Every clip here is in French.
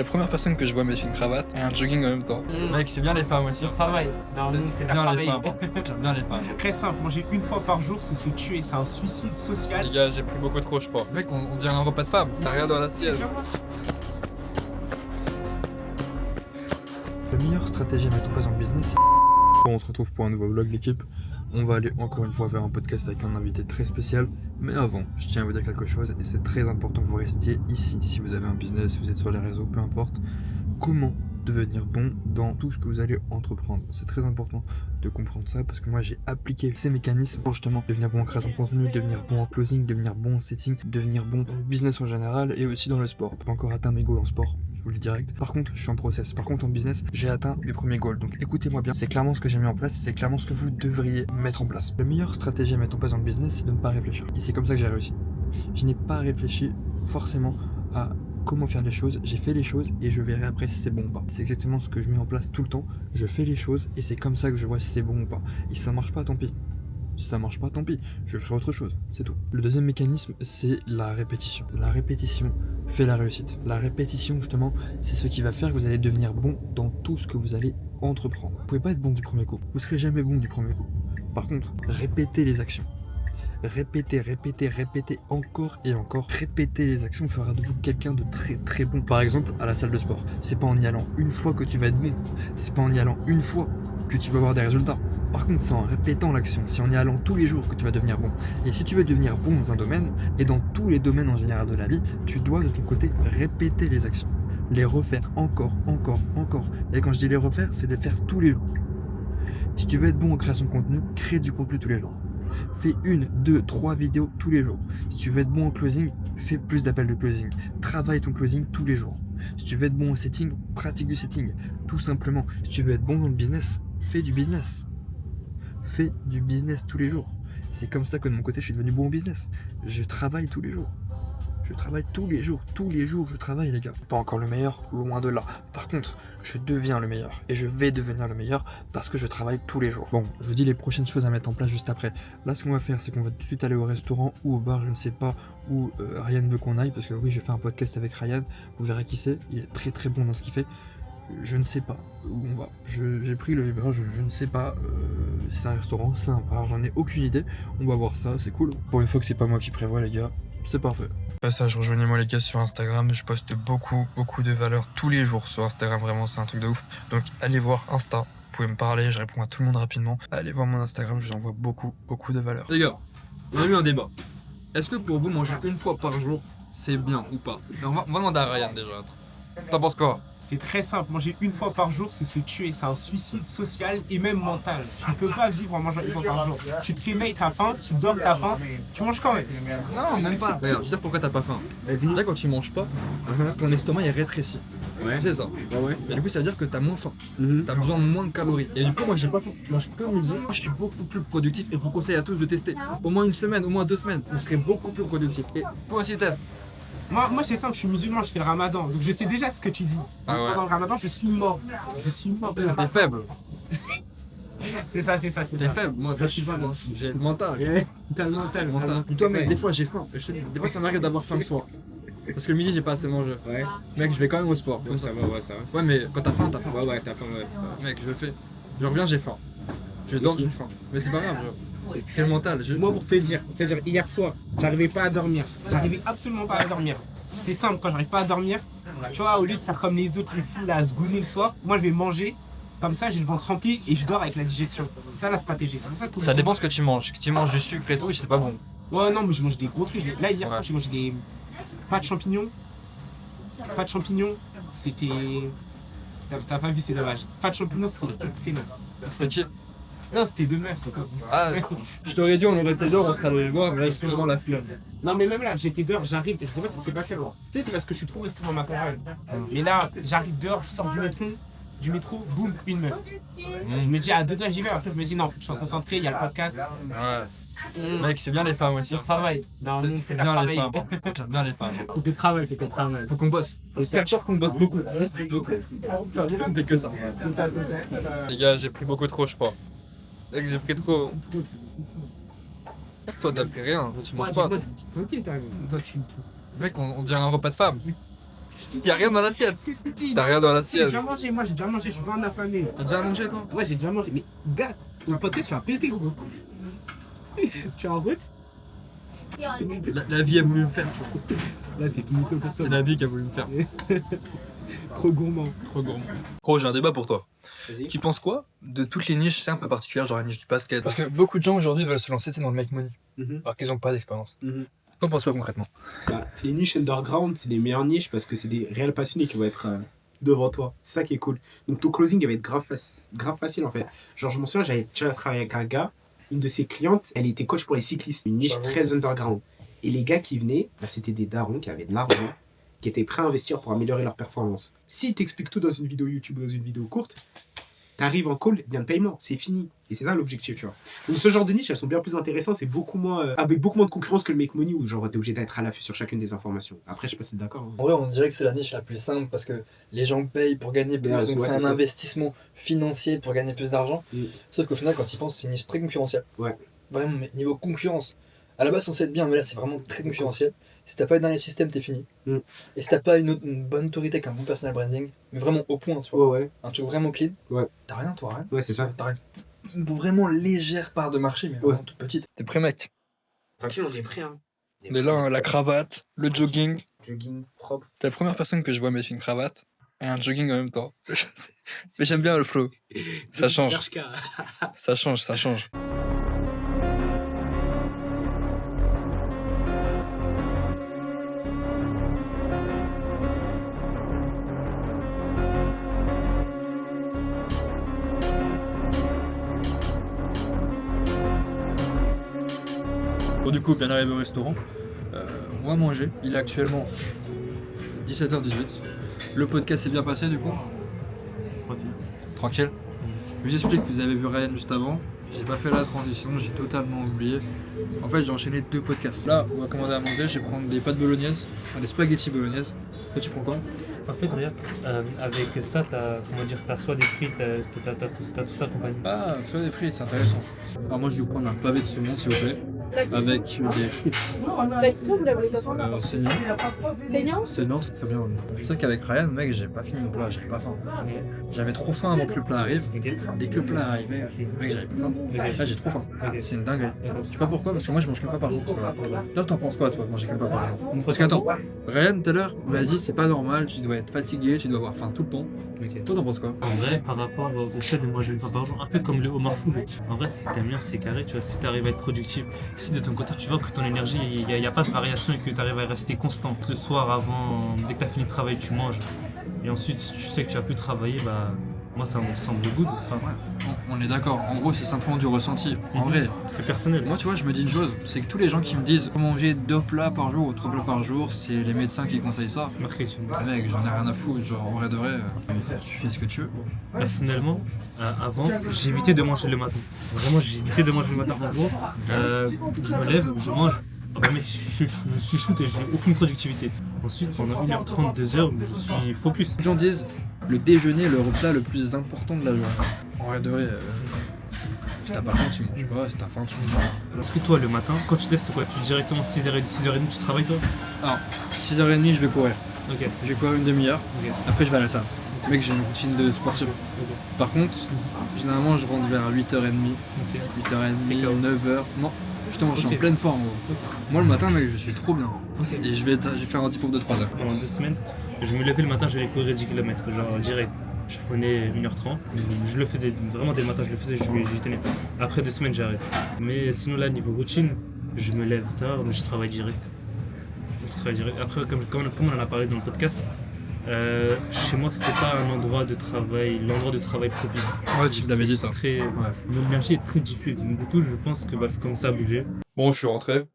La première personne que je vois mettre une cravate et un jogging en même temps. Mec, c'est bien les femmes aussi. Le travail. Non, nous, c'est la Bien les travail. femmes. J'aime bien les femmes. Très simple, manger une fois par jour, c'est se tuer. C'est un suicide social. Les gars, j'ai pris beaucoup trop, je crois. Mec, on dirait un repas de femme. T'as rien dans l'assiette. La meilleure stratégie à mettre en place dans le business, Bon, on se retrouve pour un nouveau vlog, l'équipe. On va aller encore une fois faire un podcast avec un invité très spécial. Mais avant, je tiens à vous dire quelque chose et c'est très important que vous restiez ici. Si vous avez un business, si vous êtes sur les réseaux, peu importe. Comment devenir bon dans tout ce que vous allez entreprendre. C'est très important de comprendre ça parce que moi j'ai appliqué ces mécanismes pour justement devenir bon en création de contenu, devenir bon en closing, devenir bon en setting, devenir bon dans le business en général et aussi dans le sport. J'ai pas encore atteint mes goals en sport, je vous le dis direct. Par contre, je suis en process. Par contre, en business, j'ai atteint mes premiers goals. Donc écoutez-moi bien, c'est clairement ce que j'ai mis en place, c'est clairement ce que vous devriez mettre en place. La meilleure stratégie à mettre en place dans le business, c'est de ne pas réfléchir. Et c'est comme ça que j'ai réussi. Je n'ai pas réfléchi forcément à comment faire les choses, j'ai fait les choses et je verrai après si c'est bon ou pas. C'est exactement ce que je mets en place tout le temps, je fais les choses et c'est comme ça que je vois si c'est bon ou pas. Et si ça marche pas, tant pis. Si ça marche pas, tant pis, je ferai autre chose, c'est tout. Le deuxième mécanisme, c'est la répétition. La répétition fait la réussite. La répétition, justement, c'est ce qui va faire que vous allez devenir bon dans tout ce que vous allez entreprendre. Vous pouvez pas être bon du premier coup, vous serez jamais bon du premier coup. Par contre, répétez les actions. Répétez encore et encore. Répéter les actions fera de vous quelqu'un de très très bon. Par exemple, à la salle de sport, c'est pas en y allant une fois que tu vas être bon. C'est pas en y allant une fois que tu vas avoir des résultats. Par contre, c'est en répétant l'action, c'est en y allant tous les jours que tu vas devenir bon. Et si tu veux devenir bon dans un domaine, et dans tous les domaines en général de la vie, tu dois de ton côté répéter les actions. Les refaire encore. Et quand je dis les refaire, c'est les faire tous les jours. Si tu veux être bon en création de contenu, crée du contenu tous les jours. Fais 1, 2, 3 vidéos tous les jours. Si tu veux être bon en closing, fais plus d'appels de closing. Travaille ton closing tous les jours. Si tu veux être bon en setting, pratique du setting. Tout simplement. Si tu veux être bon dans le business, fais du business. Fais du business tous les jours. C'est comme ça que de mon côté, je suis devenu bon en business. Je travaille tous les jours. Je travaille tous les jours je travaille les gars. Pas encore le meilleur, loin de là. Par contre, je deviens le meilleur et je vais devenir le meilleur parce que je travaille tous les jours. Bon, je vous dis les prochaines choses à mettre en place juste après. Là, ce qu'on va faire, c'est qu'on va tout de suite aller au restaurant ou au bar, je ne sais pas où Ryan veut qu'on aille parce que oui, je fais un podcast avec Ryan. Vous verrez qui c'est, il est très très bon dans ce qu'il fait. Je ne sais pas où on va. J'ai pris le Uber, je ne sais pas. C'est un restaurant, c'est un bar, j'en ai aucune idée. On va voir ça, c'est cool. Pour une fois que c'est pas moi qui prévois, les gars, c'est parfait. Passage, rejoignez-moi les gars sur Instagram, je poste beaucoup de valeurs tous les jours sur Instagram, vraiment c'est un truc de ouf. Donc allez voir Insta, vous pouvez me parler, je réponds à tout le monde rapidement. Allez voir mon Instagram, je vous envoie beaucoup de valeurs. Les gars, on a eu un débat. Est-ce que pour vous manger une fois par jour, c'est bien ou pas? On va demander à Ryan déjà. T'en penses quoi? C'est très simple, manger une fois par jour, c'est se tuer. C'est un suicide social et même mental. Tu ne peux pas vivre en mangeant une fois par jour. Tu te réveilles, t'as faim, tu dors, t'as faim, tu manges quand même. Non, même pas. Regarde, je veux dire pourquoi t'as pas faim. Vas-y. Déjà quand tu manges pas, ton estomac est rétréci. Ouais. C'est ça. Ouais. Et du coup, ça veut dire que t'as moins faim. T'as besoin de moins de calories. Et du coup, moi, j'ai pas faim. Je mange que midi. Moi, je suis beaucoup plus productif et je vous conseille à tous de tester. Au moins une semaine, au moins 2 semaines, vous serez beaucoup plus productif. Et toi aussi, teste. Moi c'est simple, je suis musulman, je fais le ramadan. Donc je sais déjà ce que tu dis. Ah ouais. Pendant le ramadan, je suis mort. T'es faible. C'est ça. T'es faible. Moi, je suis faible. J'ai le mental. T'as le mental. Et toi, mec, des fois, j'ai faim. Des fois, ça m'arrive d'avoir faim le soir. Parce que le midi, j'ai pas assez mangé. Ouais. Mec, je vais quand même au sport. Ça va. Ouais, mais quand t'as faim, t'as faim. Ouais, t'as faim, ouais. Mec, je le fais. Je reviens, j'ai faim. Je dors, j'ai faim. Mais c'est pas grave, genre. C'est le mental. Moi, pour te dire, hier soir, j'arrivais pas à dormir. J'arrivais absolument pas à dormir. C'est simple, quand j'arrive pas à dormir, tu vois, au lieu de faire comme les autres, les fous, là, à se gouiner le soir, moi, je vais manger. Comme ça, j'ai le ventre rempli et je dors avec la digestion. C'est ça la stratégie. C'est pour ça que Ça dépend ce que tu manges. Si tu manges du sucre et tout, c'est pas bon. Ouais, non, mais je mange des gros trucs. Là, hier soir, j'ai mangé des pâtes champignons. Pâtes champignons, c'était. T'as pas vu, c'est dommage. Pâtes champignons, c'était excellent. C'était chill. Non, c'était de meufs, c'est tout. Ah, je t'aurais dit, on aurait été dehors, on serait allé les voir, mais là, je suis vraiment la flemme. Non, mais même là, j'étais dehors, j'arrive, je sais pas ce qui s'est passé avant. Tu sais, c'est parce que je suis trop resté dans ma campagne. Mais là, j'arrive dehors, je sors du métro, boum, une meuf. Je me dis, à 2 doigts, j'y vais. Après, je me dis, non, faut que je sois concentré, il y a le podcast. Ouais. Mec, c'est bien les femmes aussi. Le travail. Non, nous, c'est le bien les travail. femmes. J'aime bien les femmes. Faut que tu travailles, faut que tu travailles. Faut qu'on bosse. C'est sûr qu'on bosse beaucoup. T'es que ça. C'est ça. Les gars, j'ai pris beaucoup trop, je crois. Mec, j'ai pris trop. Toi, t'as pris rien. Toi, tu manges pas. Tranquille, toi, tu. Mec, on dirait un repas de femme. Y'a rien dans l'assiette. C'est ce qu'il dit. T'as rien dans J'ai l'assiette. déjà mangé, moi j'ai déjà mangé, je suis pas en affamé. T'as déjà mangé toi? Ouais, j'ai déjà mangé. Mais gars, le podcast, tu vas péter, gros. Tu es en route? La vie a voulu me faire, tu vois. Là, c'est tout mytho pour toi. C'est la vie qui a voulu me faire. Trop gourmand. Trop gourmand. Gros, j'ai un débat pour toi. Vas-y. Tu penses quoi de toutes les niches, c'est un peu particulière, genre la niche du basket? Parce que beaucoup de gens aujourd'hui veulent se lancer dans le make money, alors qu'ils n'ont pas d'expérience. T'en penses quoi concrètement? Bah, les niches underground, c'est les meilleures niches parce que c'est des réels passionnés qui vont être devant toi. C'est ça qui est cool. Donc ton closing, il va être grave facile en fait. Genre, je m'en souviens, j'avais déjà travaillé avec un gars. Une de ses clientes, elle était coach pour les cyclistes. Une niche très underground. Et les gars qui venaient, bah, c'était des darons qui avaient de l'argent, qui étaient prêts à investir pour améliorer leur performance. S'ils t'expliquent tout dans une vidéo YouTube ou dans une vidéo courte, t'arrives en call, bien de paiement, c'est fini. Et c'est ça l'objectif, tu vois. Donc ce genre de niche, elles sont bien plus intéressantes, c'est beaucoup moins, avec beaucoup moins de concurrence que le make money où genre t'es obligé d'être à l'affût sur chacune des informations. Après, je sais pas si t'es d'accord. Hein. En vrai, on dirait que c'est la niche la plus simple parce que les gens payent pour gagner plus, Ouais, donc ouais, c'est un c'est ça. investissement financier pour gagner plus d'argent. Mm. Sauf qu'au final, quand ils pensent, c'est une niche très concurrentielle. Ouais. Vraiment, mais niveau concurrence. À la base, on sait être bien, mais là, c'est vraiment très concurrentiel. Si t'as pas un dernier système, t'es fini. Mm. Et si t'as pas une bonne autorité avec un bon personal branding, mais vraiment au point, tu vois, Ouais, un truc vraiment clean, Ouais. t'as rien, toi, rien. ouais, c'est ça. T'as une vraiment légère part de marché, mais vraiment toute petite. T'es prêt, mec? Tranquille, on est prêt. Hein. Mais là, la cravate, le jogging. Jogging propre. T'es la première personne que je vois mettre une cravate et un jogging en même temps. Mais j'aime bien le flow. Ça change. Ça change, ça change. Bon, du coup, bien arrivé au restaurant. On va manger. Il est actuellement 17h18. Le podcast s'est bien passé du coup? Tranquille. Je vous explique, vous avez vu Ryan juste avant. J'ai pas fait la transition, j'ai totalement oublié. En fait, j'ai enchaîné 2 podcasts. Là, on va commander à manger, je vais prendre des pâtes bolognaises, enfin, des spaghettis bolognaises. Toi, tu prends quoi? En fait, regarde, avec ça, t'as soit des frites, t'as tout ça accompagné. Ah, tu vois des frites, c'est intéressant. Alors moi, je vais vous prendre un pavé de saumon, s'il vous plaît, avec des frites. La cuisson, vous la voulez pas prendre? Saignant. Saignant? Saignant, c'est très bien. C'est sûr qu'avec Ryan, mec, j'ai pas fini mon plat, j'avais pas faim. J'avais trop faim avant que le plat arrive. Dès que le plat arrivait, mec, j'avais plus faim. Là, j'ai trop faim. C'est une dinguerie. Je sais pas pourquoi, parce que moi, je mange qu'une fois par jour. D'ailleurs, t'en penses quoi, toi, de manger qu'une fois par jour? Parce qu'attends, Ryan, tout à l'heure, m'a dit, c'est pas normal, tu dois être fatigué, tu dois avoir faim tout le temps. Toi, t'en penses quoi? En vrai, par rapport au fait de manger une fois par jour, un peu comme le homard fou, en vrai, si t'aimes bien, c'est carré, tu vois, si t'arrives à être productif, si de ton côté, tu vois que ton énergie, il n'y a pas de variation et que t'arrives à rester constant. Le soir, avant, dès que t'as fini de travailler, tu manges. Et ensuite, tu sais que tu as pu travailler, bah, moi, ça me semble good. Enfin, On est d'accord, en gros, c'est simplement du ressenti. En vrai, c'est personnel. moi, tu vois, je me dis une chose, c'est que tous les gens qui me disent faut manger 2 plats par jour ou 3 plats par jour, c'est les médecins qui conseillent ça. Marketing. Mec, j'en ai rien à foutre, genre en vrai de vrai, tu fais ce que tu veux. Personnellement, avant, j'évitais de manger le matin. Vraiment, j'évitais de manger le matin. En gros, je me lève, je mange. Ah bah mec, je suis shoot et j'ai aucune productivité. Ensuite, pendant 1h30, 2h, je suis focus. Les gens disent le déjeuner est le repas le plus important de la journée. En vrai de vrai, si t'as pas faim, tu manges pas, si t'as faim, tu manges. Parce que toi, le matin, quand tu te lèves, c'est quoi? Tu directement 6h30, 6h30, tu travailles toi? Alors, 6h30, je vais courir. Ok. Je vais courir une demi-heure, Ok. après je vais à la salle. Mec, j'ai une routine de sportif. Par contre, généralement, je rentre vers 8h30, Ok. 8h30, KO. 9h. Non, justement, je suis Ok. en pleine forme. Gros. Moi, le matin, mec, je suis trop bien. Et je vais faire un petit pouf de 3 heures. Pendant 2 semaines, je me levais le matin, j'allais courir 10 km, genre direct. Je prenais 1h30, je le faisais vraiment dès le matin, je le faisais, j'y tenais. Après 2 semaines, j'ai arrêté. Mais sinon, là, niveau routine, je me lève tard, mais je travaille direct. Après, comme on en a parlé dans le podcast, chez moi, c'est pas un endroit de travail, l'endroit de travail propice. Ouais, tu l'avais dit ça. Très, l'énergie est très diffuse. Donc, du coup, je pense que je commence à bouger. Bon, je suis rentré.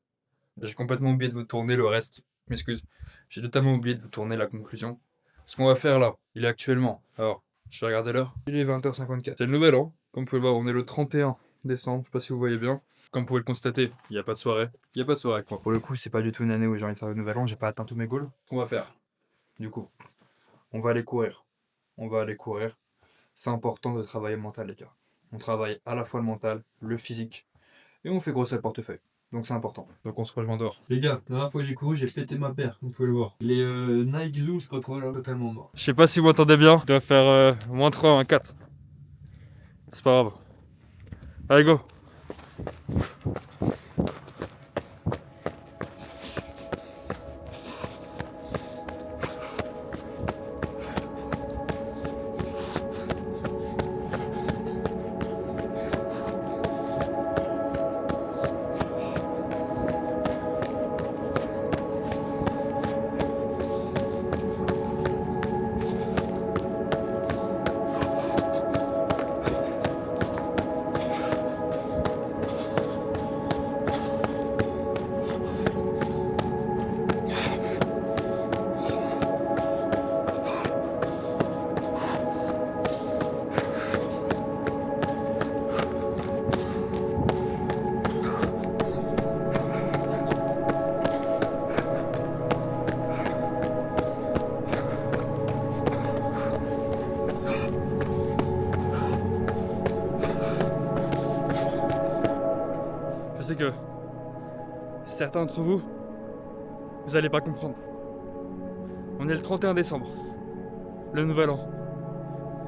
J'ai complètement oublié de vous tourner le reste. Je m'excuse. J'ai totalement oublié de vous tourner la conclusion. Ce qu'on va faire là, il est actuellement. Alors, je vais regarder l'heure. Il est 20h54. C'est le nouvel an. Comme vous pouvez le voir, on est le 31 décembre. Je sais pas si vous voyez bien. Comme vous pouvez le constater, il n'y a pas de soirée. Il n'y a pas de soirée avec moi. Pour le coup, c'est pas du tout une année où j'ai envie de faire le nouvel an. J'ai pas atteint tous mes goals. Ce qu'on va faire, du coup, on va aller courir. On va aller courir. C'est important de travailler le mental, les gars. On travaille à la fois le mental, le physique. Et on fait grossir le portefeuille. Donc c'est important. Donc on se rejoint dehors. Les gars, la dernière fois que j'ai couru, j'ai pété ma paire, vous pouvez le voir. Les Nike Zoom, je sais pas quoi là, totalement mort. Je sais pas si vous m'entendez bien, je dois faire moins 3, 4. C'est pas grave. Allez go. Je sais que certains d'entre vous, vous allez pas comprendre. On est le 31 décembre, le nouvel an.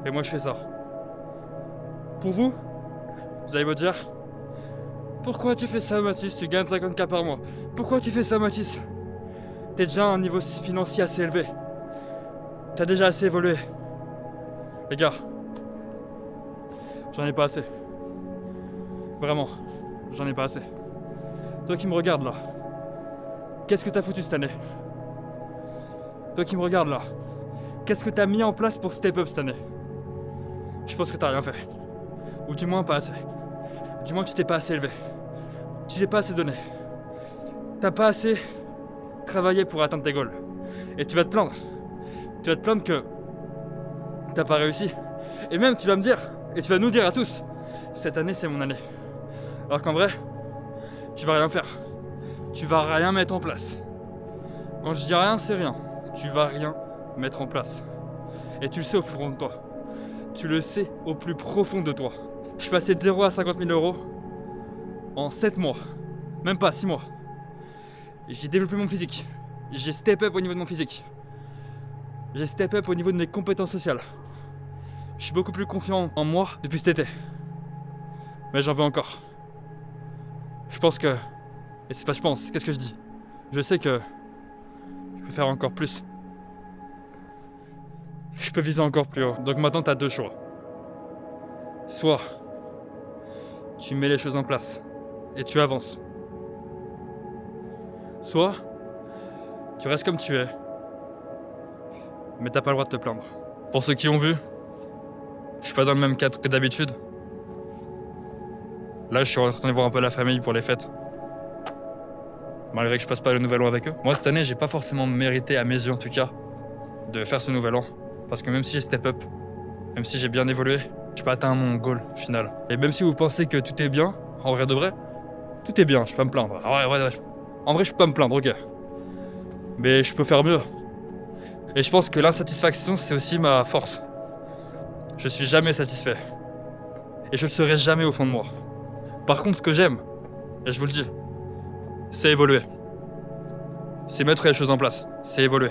Et moi je fais ça. Pour vous, vous allez me dire, pourquoi tu fais ça Mathis, tu gagnes 50K par mois. Pourquoi tu fais ça Mathis? T'es déjà à un niveau financier assez élevé. T'as déjà assez évolué. Les gars, j'en ai pas assez. Vraiment. J'en ai pas assez. Toi qui me regardes là, qu'est-ce que t'as foutu cette année? Toi qui me regardes là, qu'est-ce que t'as mis en place pour step up cette année? Je pense que t'as rien fait. Ou du moins pas assez. Du moins tu t'es pas assez élevé. Tu t'es pas assez donné. T'as pas assez travaillé pour atteindre tes goals. Et tu vas te plaindre. Tu vas te plaindre que t'as pas réussi. Et même tu vas me dire, et tu vas nous dire à tous, cette année c'est mon année. Alors qu'en vrai, tu vas rien faire. Tu vas rien mettre en place. Quand je dis rien, c'est rien. Tu vas rien mettre en place. Et tu le sais au plus profond de toi. Tu le sais au plus profond de toi. Je suis passé de 0 à 50 000 euros en 7 mois. Même pas 6 mois. J'ai développé mon physique. J'ai step up au niveau de mon physique. J'ai step up au niveau de mes compétences sociales. Je suis beaucoup plus confiant en moi depuis cet été. Mais j'en veux encore. Je pense que... Et c'est pas je pense, qu'est-ce que je dis? Je sais que je peux faire encore plus. Je peux viser encore plus haut. Donc maintenant t'as deux choix. Soit tu mets les choses en place et tu avances. Soit tu restes comme tu es, mais t'as pas le droit de te plaindre. Pour ceux qui ont vu, je suis pas dans le même cadre que d'habitude. Là, je suis retourné voir un peu la famille pour les fêtes. Malgré que je passe pas le nouvel an avec eux. Moi, cette année, j'ai pas forcément mérité, à mes yeux en tout cas, de faire ce nouvel an. Parce que même si j'ai step up, même si j'ai bien évolué, j'ai pas atteint mon goal final. Et même si vous pensez que tout est bien, en vrai de vrai, tout est bien, je peux pas me plaindre. En vrai, je peux pas me plaindre, ok. Mais je peux faire mieux. Et je pense que l'insatisfaction, c'est aussi ma force. Je suis jamais satisfait. Et je le serai jamais au fond de moi. Par contre, ce que j'aime, et je vous le dis, c'est évoluer. C'est mettre les choses en place, c'est évoluer.